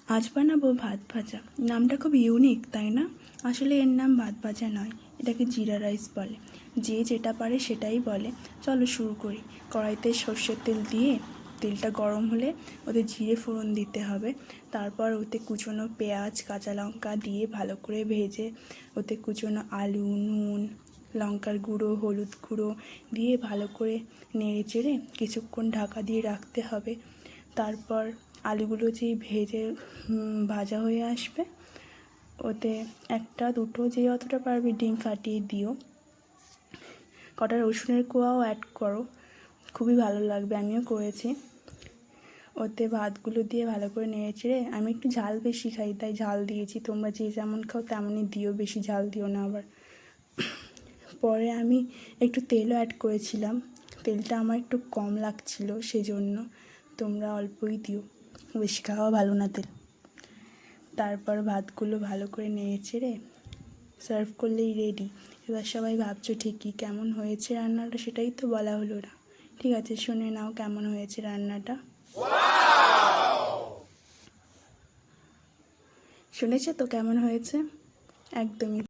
আজ বানাবো ভাত ভাজা। নামটা খুব ইউনিক, তাই না? আসলে এর নাম ভাত ভাজা নয়, এটাকে জিরা রাইস বলে। যে যেটা পারে সেটাই বলে। চলো শুরু করি। কড়াইতে সর্ষের তেল দিয়ে তেলটা গরম হলে ওতে জিরে ফোড়ন দিতে হবে। তারপর ওতে কুচনো পেঁয়াজ, কাঁচা লঙ্কা দিয়ে ভালো করে ভেজে ওতে কুচনো আলু, নুন, লঙ্কার গুঁড়ো, হলুদ গুঁড়ো দিয়ে ভালো করে নেড়ে চেড়ে কিছুক্ষণ ঢাকা দিয়ে রাখতে হবে। তারপর আলুগুলো যেই ভেজে ভাজা হয়ে আসবে, ওতে একটা দুটো যে যতটা পারবে ডিম ফাটিয়ে দিও। কটা রসুনের কোয়াও অ্যাড করো, খুবই ভালো লাগবে, আমিও করেছি। ওতে ভাতগুলো দিয়ে ভালো করে নেড়ে চেড়ে, আমি একটু ঝাল বেশি খাই তাই ঝাল দিয়েছি, তোমরা যে যেমন খাও তেমনই দিও, বেশি ঝাল দিও না আবার। পরে আমি একটু তেলও অ্যাড করেছিলাম, তেলটা আমার একটু কম লাগছিল, সেই জন্য তোমরা অল্পই দিও, বেশি খাওয়া ভালো না তেল। তারপর ভাতগুলো ভালো করে নেড়ে চেড়ে সার্ভ করলেই রেডি। এবার সবাই ভাবছো ঠিকই কেমন হয়েছে রান্নাটা, সেটাই তো বলা হলো না। ঠিক আছে, শুনে নাও কেমন হয়েছে রান্নাটা। শুনেছো তো কেমন হয়েছে? একদমই